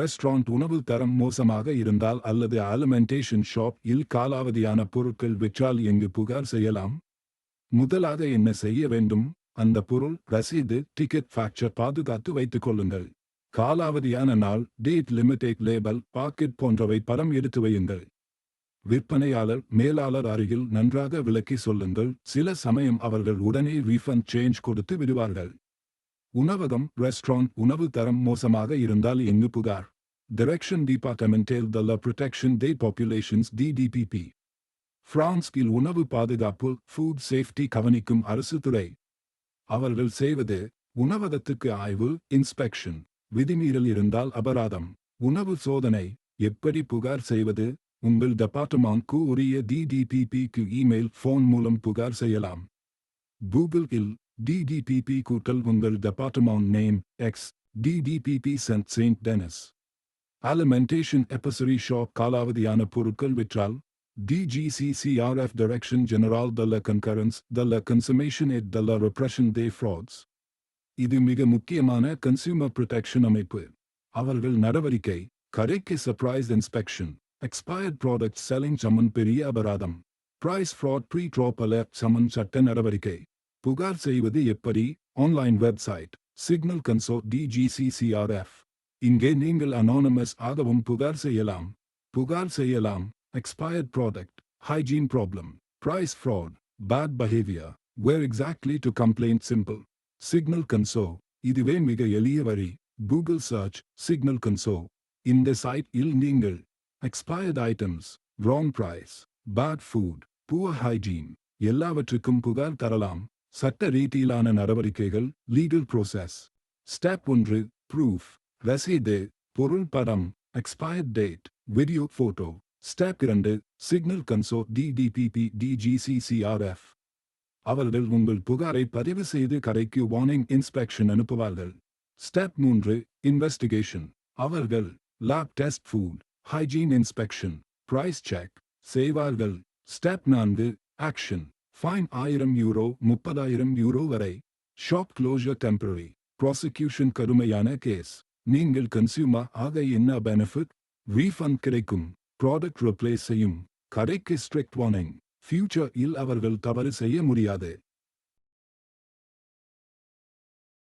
Restaurant உணவு தரம் மோசமாக இருந்தால் அல்லது அலிமெண்டேஷன் ஷாப் இல் காலாவதியான பொருட்கள் விற்றால் எங்கு புகார் செய்யலாம்? முதலாக என்ன செய்ய வேண்டும்? அந்த பொருள் ரசீது டிக்கெட் ஃபேக்சர் பாதுகாத்து வைத்துக் கொள்ளுங்கள். காலாவதியான நாள் டேட் லிமிடெட் லேபல் பாக்கெட் போன்றவை படம் எடுத்து வையுங்கள். விற்பனையாளர் மேலாளர் அருகில் நன்றாக விளக்கி சொல்லுங்கள். சில சமயம் அவர்கள் உடனே ரீஃபண்ட் சேஞ்ச் கொடுத்து விடுவார்கள். உணவகம் ரெஸ்டாரண்ட் உணவு தரம் மோசமாக இருந்தால் எங்கு புகார்? Direction departmental de la Protection des Populations DDPP. பிரான்சில் உணவு பாதுகாப்பு ஃபுட் சேஃப்டி கவனிக்கும் அரசு துறை. அவர்கள் செய்வது உணவகத்துக்கு ஆய்வு இன்ஸ்பெக்ஷன். விதிமீறல் இருந்தால் அபராதம். உணவு சோதனை. எப்படி புகார் செய்வது? உங்கள் டிபார்ட்மெண்ட்க்கு உரிய DDPP-க்கு இமெயில் ஃபோன் மூலம் புகார் செய்யலாம். கூகுள் இல் DDPP கூட்டல் உங்கள் department name X DDPP Saint Denis. அலிமெண்டேஷன் எபிசரி ஷாப் காலாவதியான பொருட்கள் விற்றால் DGCCRF Direction General de la Concurrence de la Consommation et de la Repression des Frauds. இது மிக முக்கியமான கன்சியூமர் ப்ரொடெக்ஷன் அமைப்பு. அவர்கள் நடவடிக்கை கடைக்கு surprise inspection. Expired product selling summon பெரிய அபராதம். பிரைஸ் ஃப்ராட் ப்ரீ ட்ராப் அலர்ட் சம்மன் சட்ட நடவடிக்கை. புகார் செய்வது எப்படி? ஆன்லைன் வெப்சைட் சிக்னல் கன்சோ DGCCRF. இங்கே நீங்கள் அனானமஸ் ஆகவும் புகார் செய்யலாம். புகார் செய்யலாம். Expired product, hygiene problem, price fraud, bad behavior. Where exactly to complain? Simple. Signal console. இதுவே மிக எளிய வழி. Google search Signal console. இந்த சைட் இல் நீங்கள் expired items, wrong price, bad food, poor hygiene எல்லாவற்றுக்கும் புகார் தரலாம். சட்ட ரீதியிலான நடவடிக்கைகள் legal process. Step 1 proof. ரசீது பொருள் படம் expired date, video photo. Step 2 Signal Console DDPP DGCCRF. அவர்கள் உங்கள் புகாரை பதிவு செய்து கடைக்கு வார்னிங் இன்ஸ்பெக்ஷன் அனுப்புவார்கள். Step 3 Investigation. அவர்கள் lab test food hygiene inspection price check செய்வார்கள். Step 4 Action. ஃபைன் €1000 €30,000 வரை. Shop closure temporary. ப்ராசிக்யூஷன் கடுமையான கேஸ். நீங்கள் கன்சியூமர் ஆக என்ன பெனிஃபிட்? ரீஃபண்ட் கிடைக்கும். ப்ராடக்ட் ரிப்ளேஸ் செய்யும். கடைக்கு ஸ்ட்ரிக்ட் வார்னிங். ஃபியூச்சர் இல் அவர்கள் தவறு செய்ய முடியாது.